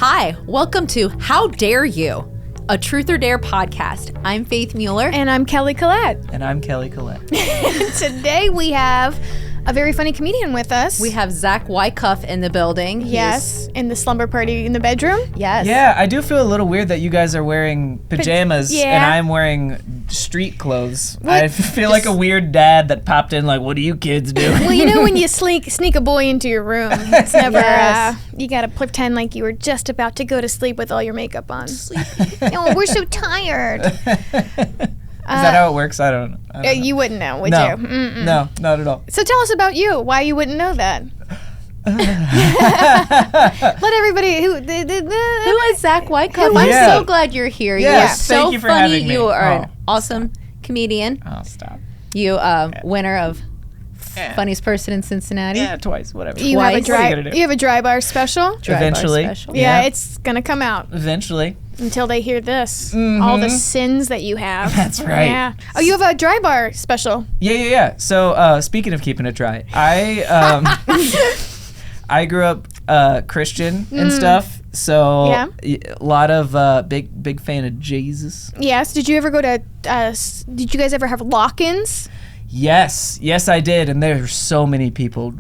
Hi, welcome to How Dare You, a Truth or Dare podcast. I'm Faith Mueller. And I'm Kelly Collette. And I'm Kelly Collette. Today we have a very funny comedian with us. We have Zach Wycuff in the building. Yes, in the slumber party in the bedroom. Yes. Yeah, I do feel a little weird that you guys are wearing pajamas Yeah. and I'm wearing street clothes. I feel like a weird dad that popped in like, what are you kids doing? Well, you know when you sneak a boy into your room, it's never, Yes. You gotta pretend like you were just about to go to sleep with all your makeup on. Oh, we're so tired. Is that how it works? I don't know. You wouldn't know, would No. you? Mm-mm. No, not at all. So tell us about you, why you wouldn't know that. Let everybody Who is Zach Wycuff? I'm Yeah. so glad you're here. Yes, You are thank so you for funny. having me. You are an Oh. awesome comedian. Oh, stop. You winner of Funniest Person in Cincinnati. Yeah, twice, whatever. you have a Twice. What are you dry gonna do? you have a dry bar special. Dry bar Eventually. special. Yeah, Yeah. it's gonna come out Eventually. until they hear this. All the sins that you have. That's right. Yeah. Oh, you have a dry bar special. Yeah. So, speaking of keeping it dry, I grew up Christian and stuff. So Yeah. a lot of big fan of Jesus. Yes. Did you ever go to? Did you guys ever have lock-ins? Yes, I did, and there were so many people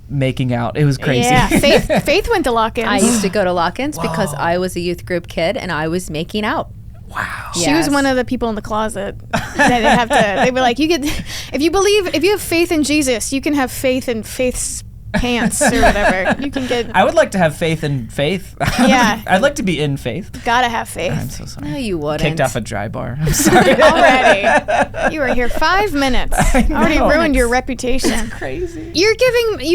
making out. It was crazy. Yeah. Faith went to lock-ins. I used to go to lock-ins because I was a youth group kid and I was making out. Wow. She was Yes. one of the people in the closet that they were like, you get, if you have faith in Jesus, you can have faith in Faith's pants or whatever. You can get, I would like to have faith in faith. Yeah. I'd like to be in faith. gotta have I'm faith. so sorry. No, you wouldn't. Kicked off a dry bar. I'm sorry. Already. You were here 5 minutes. Already know. ruined your reputation. Crazy. You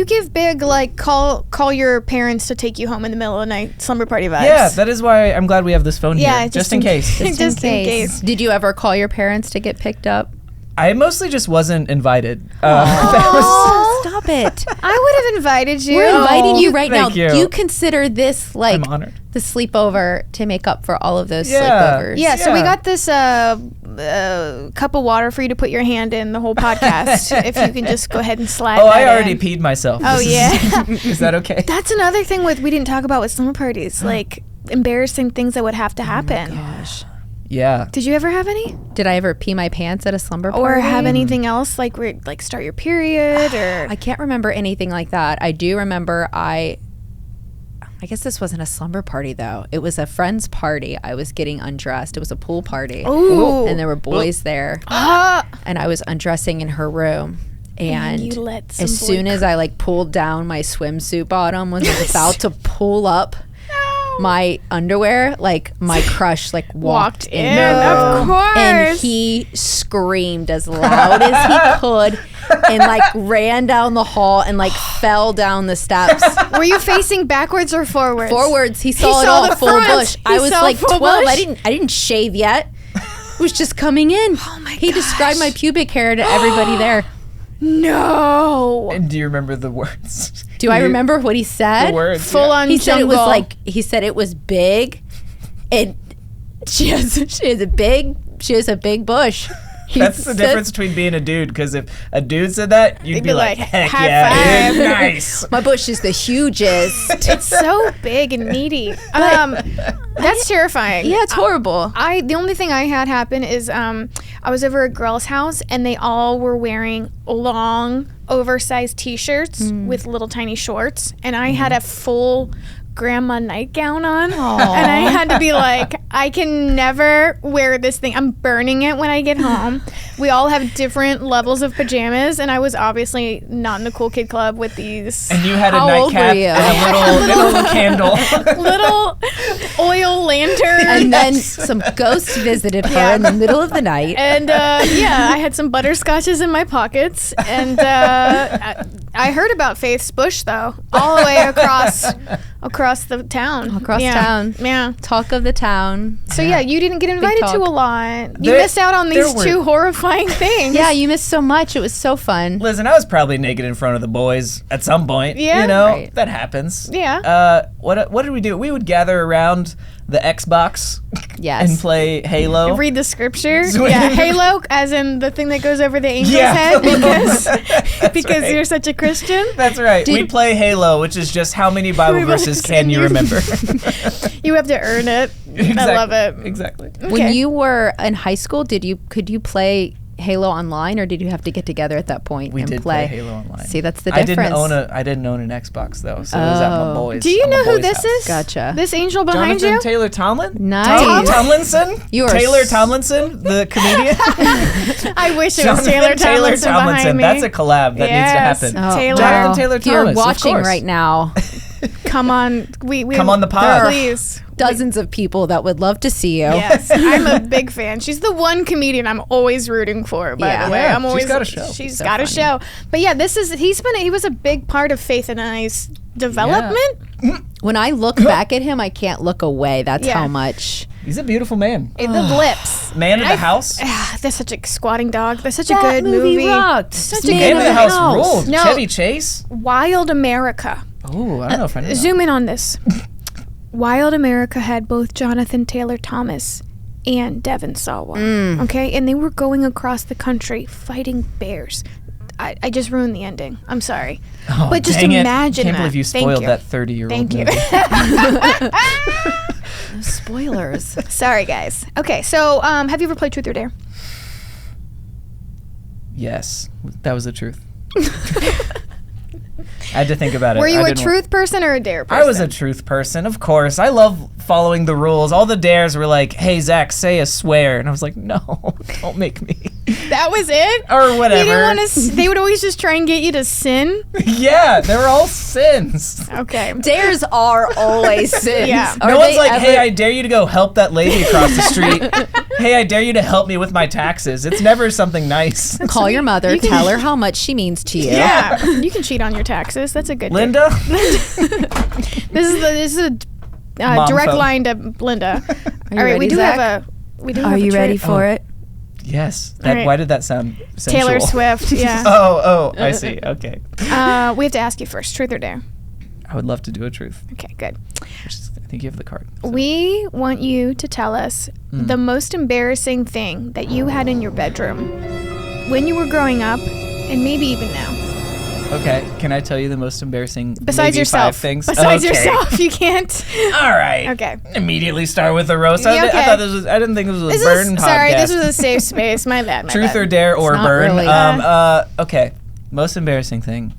give big, like, call your parents to take you home in the middle of the night slumber party vibes. Yeah, that is why I'm glad we have this phone Yeah, here. Just in case. Just in case. Did you ever call your parents to get picked up? I mostly just wasn't invited. Stop it. I would have invited you. We're inviting you right now. thank you. You consider this like I'm honored. the sleepover to make up for all of those Yeah. sleepovers. Yeah, so we Yeah. got this cup of water for you to put your hand in the whole podcast. If you can just go ahead and slide Oh, that I already in. peed myself. Oh, This yeah. Is that okay? That's another thing we didn't talk about with slumber parties, like embarrassing things that would have to happen. Gosh. Yeah. Did you ever have any? Did I ever pee my pants at a slumber party? Or have anything else, like start your period or... I can't remember anything like that. I do remember I guess this wasn't a slumber party though. It was a friend's party. I was getting undressed. It was a pool party. Ooh. And there were boys there. And I was undressing in her room. And you let some as boy soon as I like pulled down my swimsuit bottom, was about to pull up my underwear, like my crush like walked in the of room, course. and he screamed as loud as he could and like ran down the hall and like fell down the steps. Were you facing backwards or forwards? Forwards, he saw it saw all the full front. bush. He I was saw like full 12. bush? I didn't shave yet. It was just coming in. Oh my He gosh. described my pubic hair to everybody there. No. And do you remember the words? Do I remember what he said? The words. Full yeah. on He said it was jungle. like it was big, and she has a big bush. He That's the said- difference between being a dude, because if a dude said that, you'd They'd be be like, like, heck high yeah, five. dude, nice. My bush is the hugest. It's so big and meaty. That's terrifying. Yeah, it's horrible. The only thing I had happen is I was over at a girl's house and they all were wearing long, oversized T-shirts with little tiny shorts, and I had a full grandma nightgown on, and I had to be like, I can never wear this thing. I'm burning it when I get home. We all have different levels of pajamas, and I was obviously not in the cool kid club with these And you had a How old nightcap were you? and a little candle. little oil lantern. And then some ghost visited her Yeah. in the middle of the night. And yeah, I had some butterscotches in my pockets, and I heard about Faith's bush though, all the way across the town. Across Yeah. town. Yeah. Talk of the town. So yeah, you didn't get invited to talk. a lot. You There- missed out on these there were- two horrifying things. Yeah, you missed so much. It was so fun. Listen, I was probably naked in front of the boys at some point. Yeah. You know, Right. that happens. Yeah. what did we do? We would gather around the Xbox Yes. and play Halo. Read the scripture. Sweet. Yeah, Halo, as in the thing that goes over the angel's Yeah. head, because right. you're such a Christian. That's right. We play Halo, which is just how many Bible verses can you remember? You have to earn it. Exactly. I love it. Exactly. Okay. When you were in high school, could you play Halo online, or did you have to get together at that point We and did play Halo online. See, that's the I difference. didn't own an Xbox though, so it was at my Oh. boys. Do you at my know who boys' this house. is? Gotcha. This angel behind Jonathan you? Taylor Tomlin? Nice. Tomlinson? You are Taylor Tomlinson, the comedian? I wish it was Jonathan Taylor Tomlinson behind me. That's a collab that Yes. needs to happen. Oh, Taylor. Jonathan Taylor If you're Thomas, of watching course. right now, Come on. We Come on the pod. Please. dozens of people that would love to see you. Yes, I'm a big fan. She's the one comedian I'm always rooting for. By the way, Yeah, I'm always she's got a show. She's So got a funny. show. But yeah, he was a big part of Faith and I's development. When I look back at him, I can't look away. That's Yeah. how much. He's a beautiful man. The lips. Man of the house. That's such a squatting dog. That's such a That good movie. rocked. Such a Man Man good of the movie. house ruled. No. Chevy Chase. Wild America. Oh, I don't know if I know that. Zoom in on this. Wild America had both Jonathan Taylor Thomas and Devon Sawa. Okay, and they were going across the country fighting bears. I just ruined the ending. I'm sorry. Oh, but just dang it. imagine Can't that. believe you Thank spoiled you. that 30-year-old Thank you. movie. Spoilers. Sorry, guys. Okay, so have you ever played Truth or Dare? Yes, that was the truth. I had to think about it. Were you I a didn't- truth person or a dare person? I was a truth person, of course. I love following the rules. All the dares were like, "Hey Zach, say a swear," and I was like, "No, don't make me," That was it? or You whatever. didn't want to. They would always just try and get you to sin. Yeah, they were all sins. Okay. Dares are always sins. Yeah. Are No one's they like, ever- "Hey, I dare you to go help that lady across the street." "Hey, I dare you to help me with my taxes." It's never something nice. Call your mother, You can- tell her how much she means to you. Yeah, you can cheat on your taxes. That's a good. Linda, This is a Mom direct phone. line to Linda. you All right, ready, we do Zach? have a. Are you ready for Oh. it? yes. All right. Why did that sound sensual? Taylor Swift? Yeah. Oh, I see. Okay. We have to ask you first. Truth or dare? I would love to do a truth. Okay, good. I think you have the card. so. We want you to tell us the most embarrassing thing that you had in your bedroom when you were growing up, and maybe even now. Okay. Can I tell you the most embarrassing Besides maybe yourself. 5 things? Besides Okay. yourself, you can't. All right. Okay. Immediately start with the roast. Yeah, okay. I thought this was. I didn't think this was a This burn is podcast. sorry. This was a safe space. My bad. My Truth bad. or dare or not burn. really. Okay. Most embarrassing thing.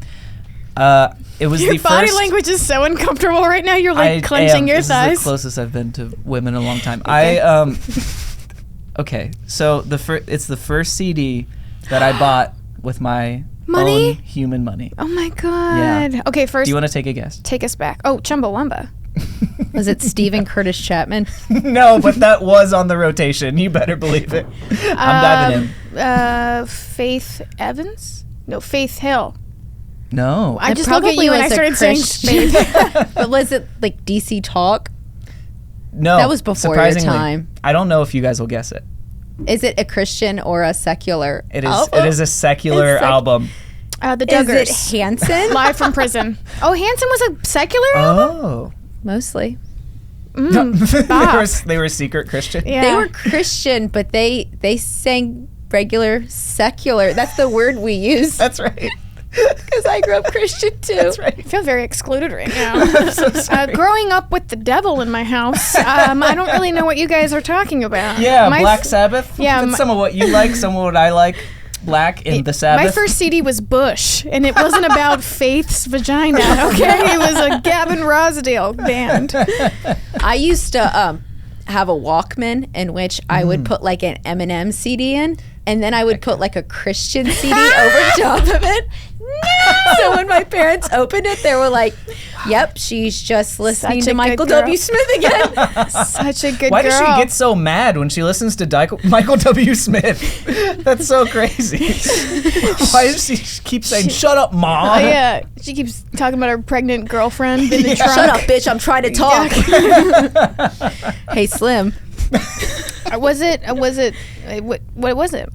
It was Your the body first. language is so uncomfortable right now. You're like clenching your this thighs. is the closest I've been to women in a long time. Okay. So it's the first CD that I bought with my Money? own human money. Oh my god. Okay, first Do you want to take a guess? take us back. Oh, Chumbawamba. Was it Stephen Curtis Chapman? No, but that was on the rotation. You better believe it. I'm diving in. Faith Evans? No, Faith Hill. No. I It just look at probably you and I was a started saying Christian. Faith. But was it like DC Talk? No. That was before your surprisingly. time. I don't know if you guys will guess it. Is it a Christian or a secular? It is. album? It is a secular It's like- album. The Is Duggars. it Hanson? Live from prison. Oh, Hanson was a secular album? Oh. Mostly. They were secret Christian. Yeah. They were Christian, but they sang regular secular. That's the word we use That's right. because I grew up Christian too. That's right. I feel very excluded right now. I'm so sorry. Growing up with the devil in my house, I don't really know what you guys are talking about. Yeah, My Black f- Sabbath. yeah, That's my- some of what you like, some of what I like. Black in the Sabbath. My first CD was Bush, and it wasn't about Faith's vagina, okay? It was a Gavin Rosdale band. I used to have a Walkman in which I would put like an Eminem CD in, and then I would put like a Christian CD over top of it. So when my parents opened it, they were like, "Yep, she's just listening Such to a Michael good girl. W. Smith again." Such a good Why girl. does she get so mad when she listens to Michael W. Smith? That's so crazy. Why does she keep saying, "Shut up, mom"? Oh, yeah. She keeps talking about her pregnant girlfriend in the trunk. Shut up, bitch! I'm trying to talk. Hey, Slim. Was it? What was it?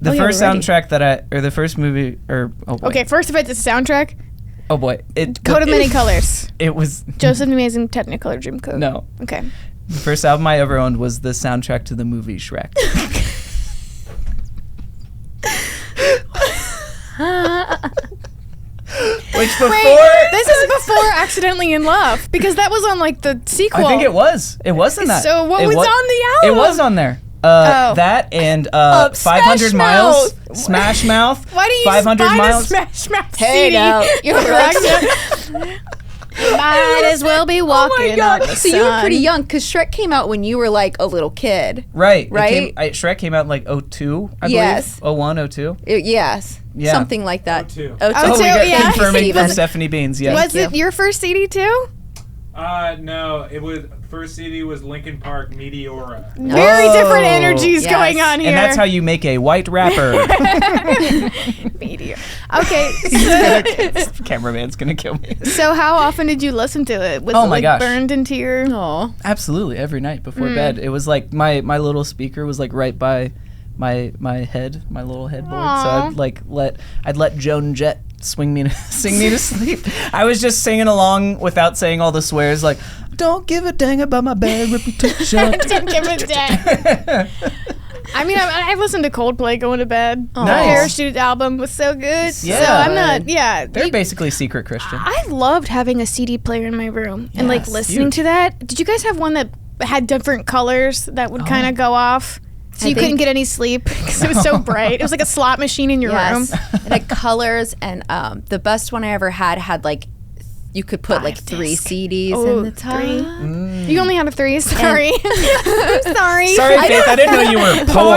The Oh, yeah, first we're ready. soundtrack the first movie, Okay, first of it, the soundtrack. Oh boy. Coat of Many Colors. It was Joseph the Amazing Technicolor Dreamcoat. no. Okay. The first album I ever owned was the soundtrack to the movie Shrek. Which before This is before Accidentally in Love, because that was on like the sequel. I think it was. It was in that. So what It was wa- on the It album? was on there. Oh. That and Smash 500 Miles, Mouth. Smash Mouth. Why do you 500 buy Miles? the Smash Mouth Hey, CD? now, you're Might as well be walking on the So you were sun. pretty young because Shrek came out when you were like a little kid. Right. Right? Shrek came out in like 02, I Yes. believe. 01, 02. Yes. Yeah. Something like that. 02. Oh, Oh, we two, got yeah. confirming from Steven. Stephanie Beans. Yes. Was it your first CD too? No, it was first CD was Linkin Park Meteora. Very different energies Yes. going on here. And that's how you make a white rapper. Meteor. Okay. Cameraman's gonna kill me. So how often did you listen to it? Was Oh it my like gosh. burned into your? Oh. Absolutely, every night before bed. It was like my little speaker was like right by my head, my little headboard. Aw. So I'd let Joan Jett sing me to sleep. I was just singing along without saying all the swears, like "Don't give a dang about my bad reputation." Don't give a damn. I mean, I've listened to Coldplay going to bed. The Nice. Parachute album was so good. Yeah. So I'm not. Yeah. They're basically secret Christian. I loved having a CD player in my room and like Yes, listening huge. to that. Did you guys have one that had different colors that would kind of go off? So I you couldn't think- get any sleep because it was so bright. It was like a slot machine in your room. Yes. It had colors, and the best one I ever had like, you could put like 3 disc. CDs Oh, in the top. 3. You only had a 3. Sorry. I'm sorry. Sorry, Faith. I didn't know you were poor.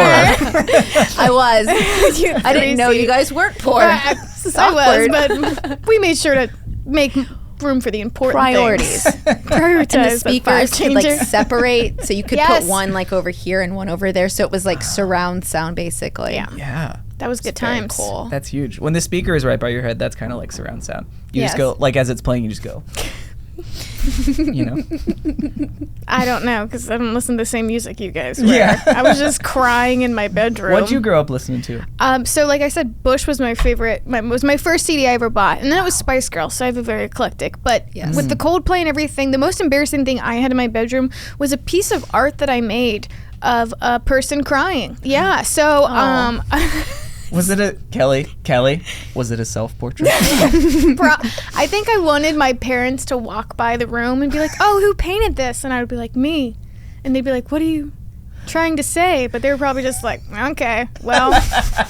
I was. I didn't know you guys weren't poor. I Awkward. was, but we made sure to make room for the important Priorities. things. Prioritize And the speakers could like changer. separate, so you could Yes. put one like over here and one over there, so it was like surround sound basically. Yeah. Yeah. That was good Very times. cool. That's huge. When the speaker is right by your head, that's kind of like surround sound. You Yes. just go, like as it's playing, you just go. You know? I don't know because I don't listen to the same music you guys were. Yeah. I was just crying in my bedroom. What'd you grow up listening to? So like I said, Bush was my favorite. Was my first CD I ever bought, and then it was Spice Girls. So I have a very eclectic. But Yes. with the Coldplay and everything, the most embarrassing thing I had in my bedroom was a piece of art that I made of a person crying. Yeah. So Was it a Kelly? Was it a self-portrait? I think I wanted my parents to walk by the room and be like, "Oh, who painted this?" And I would be like, "Me," and they'd be like, "What are you trying to say?" But they were probably just like, "Okay, well,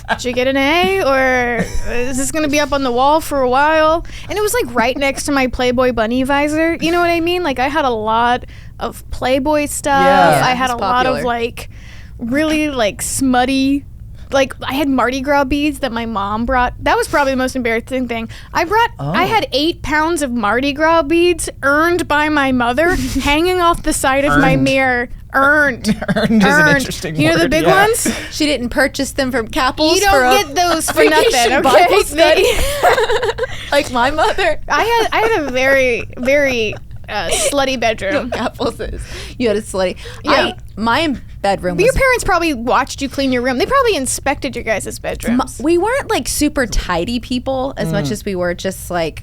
did you get an A, or is this gonna be up on the wall for a while?" And it was like right next to my Playboy bunny visor. You know what I mean? Like I had a lot of Playboy stuff. Yeah. I had It's a lot of popular. like really like smutty. Like I had Mardi Gras beads that my mom brought. That was probably the most embarrassing thing. I had 8 pounds of Mardi Gras beads earned by my mother, hanging off the side of my Earned. mirror. Earned. Earned is an interesting You know the word, big yeah. ones? She didn't purchase them from Capples. You for don't a get those for vacation nothing. Bible Okay. study. Like my mother. I had a very very slutty bedroom. Apples is. You had a slutty. Yeah. My bedroom But your was. parents probably watched you clean your room. They probably inspected your guys' bedrooms. We weren't like super tidy people as much as we were just like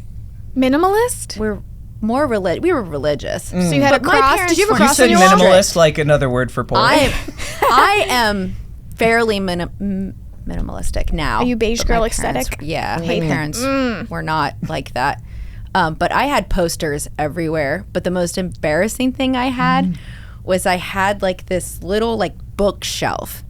Minimalist? we're more we were religious. So you had But a my cross. parents Did you have a weren't You cross said on your wall? minimalist, like another word for poor. I am fairly minimalistic now. Are you beige but girl my parents- aesthetic? Yeah, my parents were not like that. But I had posters everywhere. But the most embarrassing thing I had was I had like this little like bookshelf.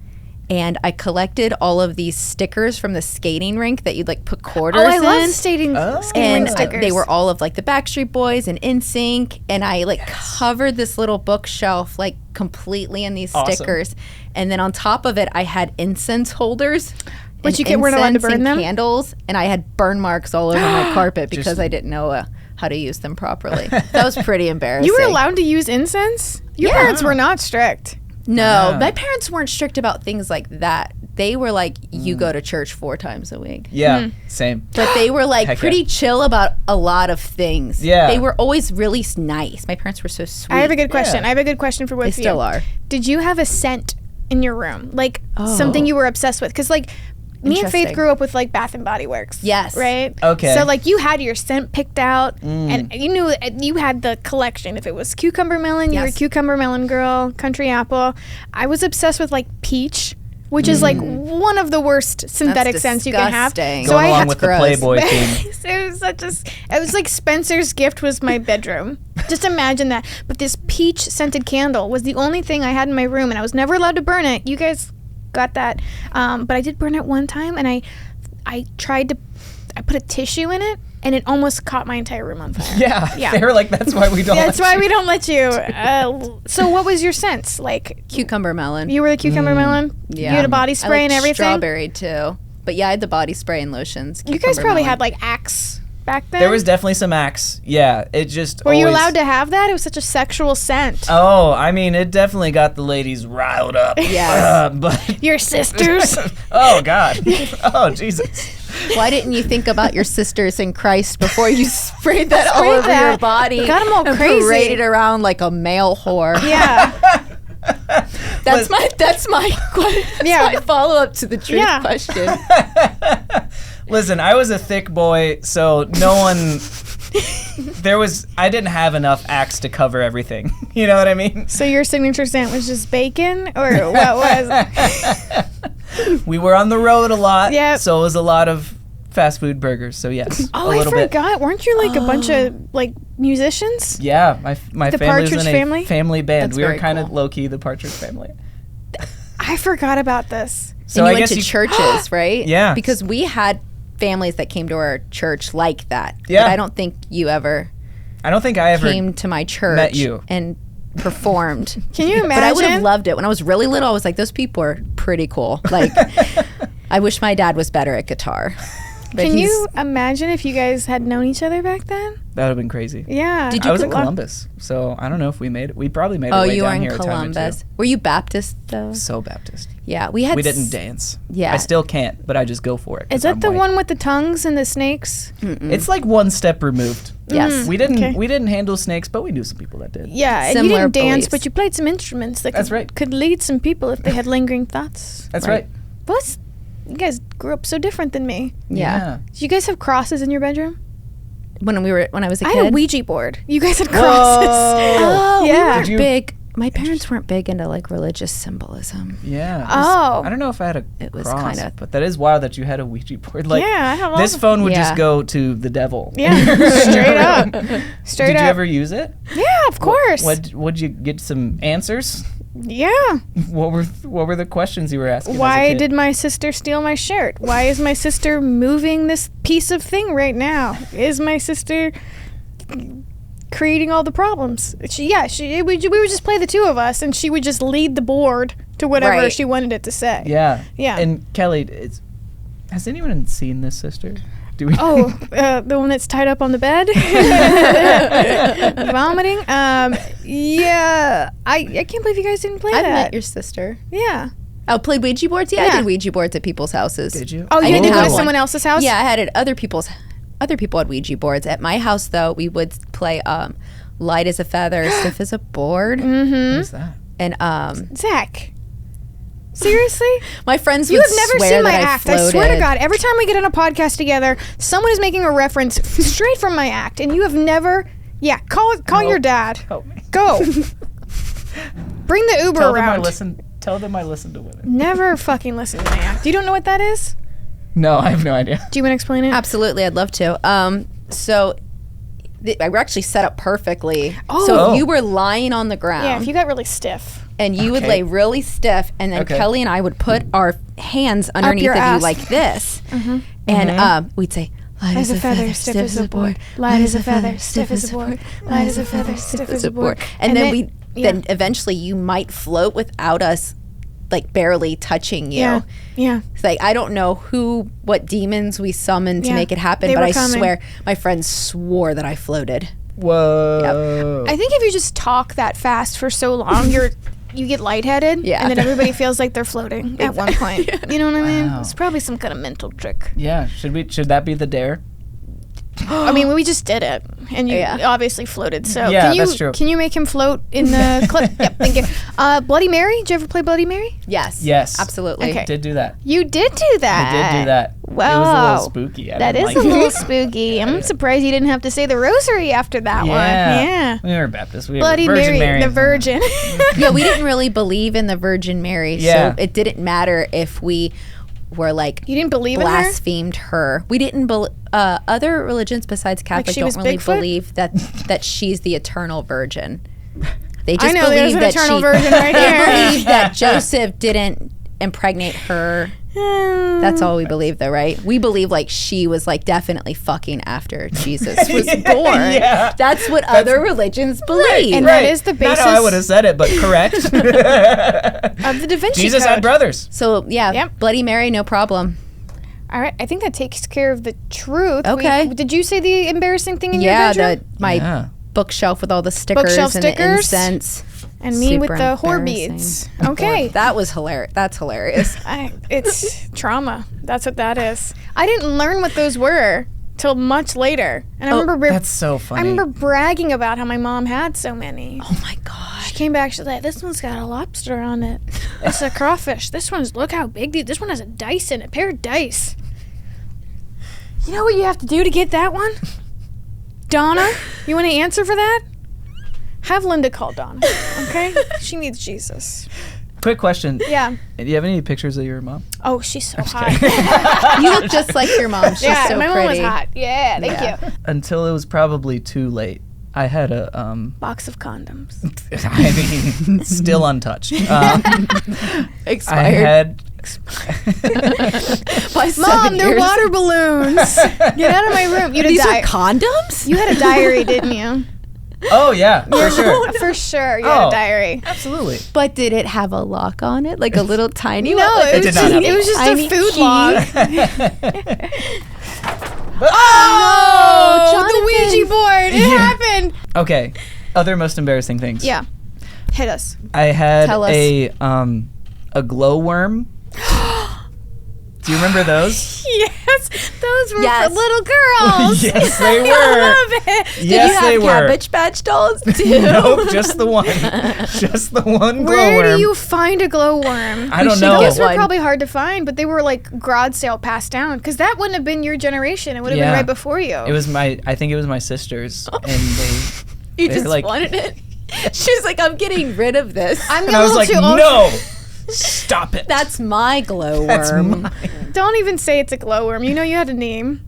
And I collected all of these stickers from the skating rink that you'd like put quarters Oh, I in. love skating And stickers. they were all of like the Backstreet Boys and NSYNC, and I like covered this little bookshelf like completely in these Awesome. stickers, and then on top of it I had incense holders. But and you weren't allowed to incense burn and them? candles, and I had burn marks all over my carpet because I didn't know how to use them properly. That was pretty embarrassing. You were allowed to use incense? Your Yeah. parents were not strict. No, Ah. my parents weren't strict about things like that. They were like, you go to church 4 times a week. Yeah, same. But they were like Heck yeah. pretty chill about a lot of things. Yeah. They were always really nice. My parents were so sweet. I have a good question. Yeah. I have a good question for both They of you. still are. Did you have a scent in your room? Like something you were obsessed with? Because like me and Faith Interesting. grew up with like Bath and Body Works. Yes. Right? Okay. So like you had your scent picked out and you knew you had the collection. If it was cucumber melon, you were Yes. cucumber melon girl, country apple. I was obsessed with like peach, which is like one of the worst synthetic scents you can have. disgusting. So Going I along had with the gross. Playboy theme. it was it was like Spencer's gift was my bedroom. Just imagine that. But this peach scented candle was the only thing I had in my room, and I was never allowed to burn it. You guys got that, but I did burn it one time, and I put a tissue in it, and it almost caught my entire room on fire. Yeah. They were like, that's why we don't. That's let why you. we don't let you. So what was your sense? Like Cucumber melon. you were the cucumber melon. Yeah. You had a body I spray like and everything. Strawberry too. But yeah, I had the body spray and lotions. You guys Cucumber probably melon. had like Axe back then. There was definitely some Axe. Yeah, it just. Were you always- allowed to have that? It was such a sexual scent. Oh, I mean, it definitely got the ladies riled up. Yes. But Your sisters. oh God. Oh Jesus. Why didn't you think about your sisters in Christ before you sprayed that all Sprayed over that. your body? Got 'em all and crazy. paraded around like a male whore. Yeah. That's my follow up to the truth Yeah. question. Listen, I was a thick boy, so no one. I didn't have enough Axe to cover everything. You know what I mean? So your signature scent was just bacon, or what was? We were on the road a lot, Yep. so it was a lot of fast food burgers. So yes, Oh, a I little bit. forgot. Weren't you like a bunch of like musicians? Yeah, my The family was Partridge in a Family? family band. That's We were very kind of cool. low key the Partridge Family. I forgot about this. So and you I went guess to churches, right? Yeah. Because we had families that came to our church like that. Yeah. But I don't think you ever I don't think I ever. came to my church met you. and performed. Can you But I would have imagine? loved it. When I was really little, I was like, those people are pretty cool. Like, I wish my dad was better at guitar. But Can he's- you imagine if you guys had known each other back then? That would have been crazy. Yeah. Did I was in Col- Columbus, so I don't know if we made it. We probably made it. Oh, way you were down in here a time or Columbus. two. Were you Baptist though? So Baptist. Yeah, we had. We didn't dance. Yeah. I still can't, but I just go for it. 'cause Is that I'm the white. one with the tongues and the snakes? It's like one step removed. Yes. We didn't. Okay. We didn't handle snakes, but we knew some people that did. Yeah, and you Similar didn't dance, beliefs. but you played some instruments that That's could, right. could lead some people if they had lingering thoughts. That's right. Plus, you guys grew up so different than me. Yeah. Did you guys have crosses in your bedroom? When I was a I kid. had a Ouija board. You guys had crosses. Oh, Yeah. we Did you- were big. My parents weren't big into like religious symbolism. Yeah. Oh. I don't know if I had a It was cross, kinda- but that is wild that you had a Ouija board. Like, Yeah, I have all this the- phone would Yeah. just go to the devil. Yeah, straight up. Straight Did up. you ever use it? Yeah, of course. Would you get some answers? Yeah. What were the questions you were asking? as a Why kid? did my sister steal my shirt? Why is my sister moving this piece of thing right now? Is my sister creating all the problems? We would just play the two of us, and she would just lead the board to whatever Right. she wanted it to say. Yeah. Yeah. And Kelly, has anyone seen this sister? Do we? Oh, the one that's tied up on the bed, vomiting. Yeah, I can't believe you guys didn't play I've that. met your sister. Yeah. Oh, played Ouija boards? Yeah, I Yeah. did Ouija boards at people's houses. Did you? Oh, you I had to didn't go to have one. someone else's house? Yeah, I had it at other people had Ouija boards. At my house, though, we would play light as a feather, stiff as a board, Mm-hmm. What is that? and Zach. Seriously? my friends You would have never swear seen my that act. I I swear to floated. God, every time we get on a podcast together, someone is making a reference straight from my act, and you have never. Yeah, call your dad. Help me. Go. Bring the Uber Tell them I around. listen. Tell them I listen to women. Never fucking listen to my act. You don't know what that is? No, I have no idea. Do you want to explain it? Absolutely, I'd love to. So I were actually set up perfectly. Oh. So Oh. if you were lying on the ground, Yeah, if you got really stiff. and you would Okay. lay really stiff, and then Okay. Kelly and I would put our hands underneath your of you ass. like this, and we'd say, "Light as a feather, stiff as a board. Light as a feather, stiff as a board. Light as a feather, stiff as a board. And then yeah. then eventually you might float without us, like barely touching you. Yeah. Yeah. It's like I don't know what demons we summoned to Yeah, make it happen, they but were I coming. swear my friends swore that I floated. Whoa. I think if you just talk that fast for so long, you get lightheaded, Yeah. and then everybody feels like they're floating at one point. You know what I mean? Wow. It's probably some kind of mental trick. Yeah. Should that be the dare? I mean, we just did it, and you Yeah. obviously floated. So Yeah, can you that's true. can you make him float in the clip? Yep, thank you. Bloody Mary. Did you ever play Bloody Mary? Yes. Yes. Absolutely. Okay. Did do that. You did do that. I did do that. Wow. It was a little spooky. That is like a it. little spooky. I'm surprised you didn't have to say the rosary after that one. Yeah. We were Baptist. We Bloody were Virgin Mary, Mary. the Virgin. Yeah, we didn't really believe in the Virgin Mary, Yeah. so it didn't matter if we were like You didn't believe in her? blasphemed her. We didn't. Other religions besides Catholic she don't was really Bigfoot? believe that she's the eternal virgin. They just I know there's believe an that eternal she. virgin right They here. believe that Joseph didn't impregnate her. That's all we believe, though, right? We believe like she was like definitely fucking after Jesus was born. Yeah. That's what other religions believe. And that is the Not how I basis- would have said it, but correct. Of the Da Vinci Jesus Code. had brothers. So yeah, Yep. Bloody Mary, no problem. All right, I think that takes care of the truth. Okay. Did you say the embarrassing thing in Yeah, your bedroom? my Yeah. bookshelf with all the stickers Bookshelf and stickers? the incense. And me with Super the whore embarrassing. beads. Okay. That was hilarious. That's hilarious. It's trauma. That's what that is. I didn't learn what those were till much later. And I remember That's so funny. I remember bragging about how my mom had so many. Oh my god. She came back, she's like, this one's got a lobster on it. It's a crawfish. This one's, look how big this one has a dice in it, a pair of dice. You know what you have to do to get that one? Donna, you want to answer for that? Have Linda call Donna, okay? She needs Jesus. Quick question. Yeah. Do you have any pictures of your mom? Oh, she's so hot. You look just like your mom. She's yeah, so my mom was pretty. hot. Yeah, thank you. Until it was probably too late. I had a Box of condoms. I mean, still untouched. I Expired. had By 7 Mom, they're years. water balloons. Get out of my room. You had a These are diary. condoms? You had a diary, didn't you? Oh yeah, for sure. For sure, you had Oh. a diary. Absolutely. But did it have a lock on it? Like a little tiny No, one? Like it It was did not just, have it was just tiny a food key. log. Oh, The Ouija board. It happened. Okay. Other most embarrassing things. Yeah. Hit us. I had Tell us. a glowworm. Do you remember those? Yes, those were Yes. for little girls. Yes, they I were. love it. Did Yes, you have they were. Cabbage Patch dolls too? Nope, just the one. Just the one Where glowworm. do you find a glowworm? I don't should know. Those were one. probably hard to find, but they were like garage sale passed down because that wouldn't have been your generation. It would have Yeah. been right before you. It was I think it was my sister's, and they. You They're just like- wanted it. She's like, I'm getting rid of this. I'm And a I was little like, too old. no, stop it. That's my glowworm. That's mine. Don't even say it's a glowworm. You know you had a name.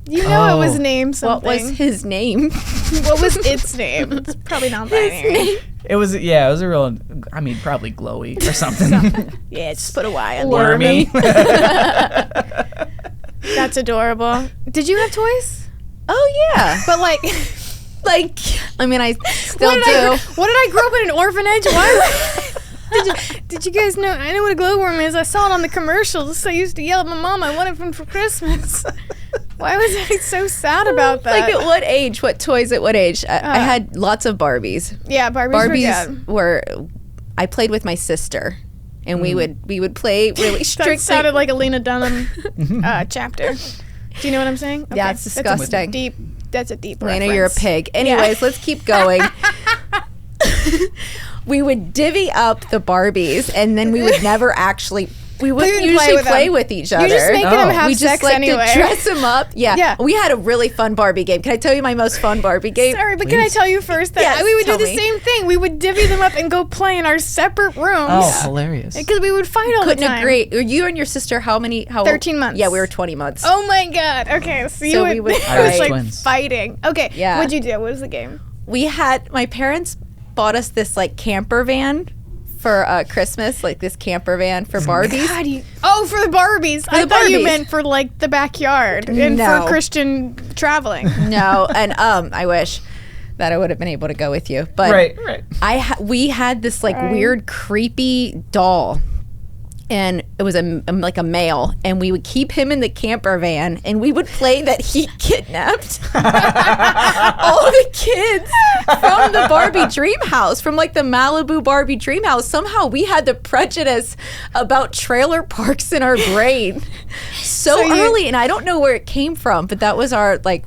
You know it was Oh. named What something. was his name? What was its name? It's probably not binary. It was it was a real. I mean, probably glowy or something. Yeah, just put a Y on Wormy. That's adorable. Did you have toys? Oh yeah. But like, Like, I mean, I still what do. did I grow up in an orphanage? Why? Did you guys know? I know what a glowworm is. I saw it on the commercials. I used to yell at my mom. I wanted one for Christmas. Why was I so sad about that? Like at what age? What toys at what age? I had lots of Barbies. yeah, Barbies were Barbies good. were. I played with my sister, and we would play really That strictly. sounded like a Lena Dunham chapter. Do you know what I'm saying? Yeah, it's disgusting. That's a deep Lena, reference. you're a pig. Anyways, let's keep going. We would divvy up the Barbies, and then we would never actually. We wouldn't wouldn't usually play with play them. with each other. You're just making them have we sex just like anyway. to dress them up. Yeah. Yeah. We had a really fun Barbie game. Can I tell you my most fun Barbie game? Sorry, but can I tell you first that Yes, we would do tell the me. same thing? We would divvy them up and go play in our separate rooms. Oh, hilarious. Because we would fight all Couldn't the time. agree. Were you and your sister how 13 months. Yeah, we were 20 months. Oh my god. Okay, so you So would, we would it was fight. like Twins. fighting. Okay. Yeah. What'd you do? What was the game? We had my parents bought us this like camper van for Christmas, like this camper van for Barbies. God, for the Barbies. I the thought you Barbies. meant for like the backyard and No. for Christian traveling. No, and I wish that I would have been able to go with you, but Right. we had this like weird creepy doll, and it was like a male, and we would keep him in the camper van, and we would play that he kidnapped all the kids from the Barbie dream house, from like the Malibu Barbie dream house. Somehow we had the prejudice about trailer parks in our brain so you- early, and I don't know where it came from, but that was our like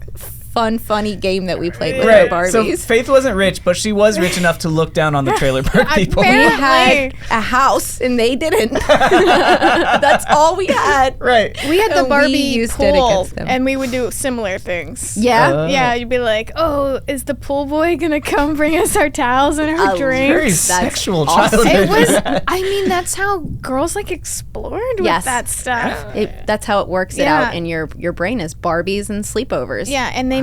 funny game that we played with Right. our So Barbies. Faith wasn't rich, but she was rich enough to look down on the trailer park people. We had Apparently. a house and they didn't. That's all we had. Right. We had the And we Barbie used it pool, against them. and we would do similar things. Yeah. Yeah, you'd be like, "Oh, is the pool boy gonna come bring us our towels and our Very drinks?" sexual awesome. childhood. It was. I mean, that's how girls like explored with Yes. that stuff. That's how it works it Yeah. out in your brain is Barbies and sleepovers. Yeah, and they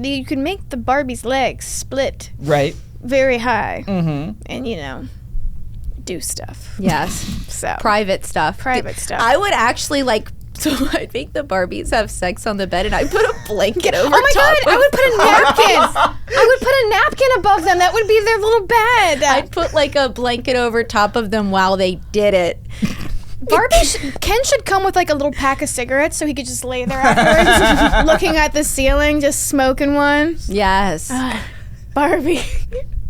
you could make the Barbie's legs split Right. very high, Mm-hmm. and do stuff. Yes. So Private stuff. Private stuff. I would actually so I'd make the Barbies have sex on the bed and I'd put a blanket over Oh my top god! I would put a napkin. I would put a napkin above them. That would be their little bed. I'd put like a blanket over top of them while they did it. Ken should come with like a little pack of cigarettes so he could just lay there afterwards, looking at the ceiling, just smoking one. Yes. Barbie.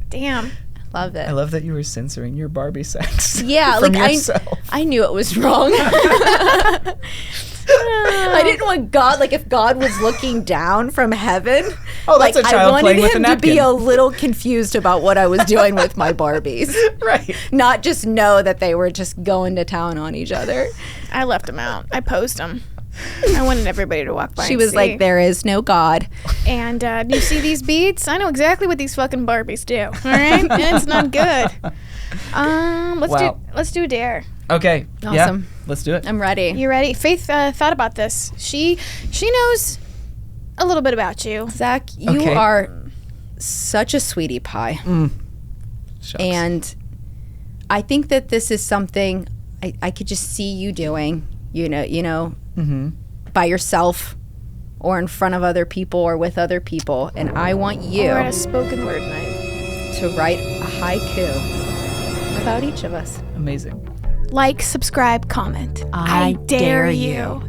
Damn. Love it. I love that you were censoring your Barbie sex. Yeah, from like yourself. I knew it was wrong. I didn't want God, like if God was looking down from heaven, Oh, that's like a child I wanted playing with a him to be napkin. a little confused about what I was doing with my Barbies. Right. Not just know that they were just going to town on each other. I left them out. I posed them. I wanted everybody to walk by. She and was see. like, there is no God. And do you see these beads? I know exactly what these fucking Barbies do. All right, and it's not good. Wow. Let's do a dare. Okay. Awesome. Yeah. Let's do it. I'm ready. You ready? Faith thought about this. She knows a little bit about you. Zach, you Okay. are such a sweetie pie. Shucks. And I think that this is something I could just see you doing, by yourself or in front of other people or with other people. And I want you Or at a spoken word night. to write a haiku about each of us. Amazing. Like, subscribe, comment. I dare you.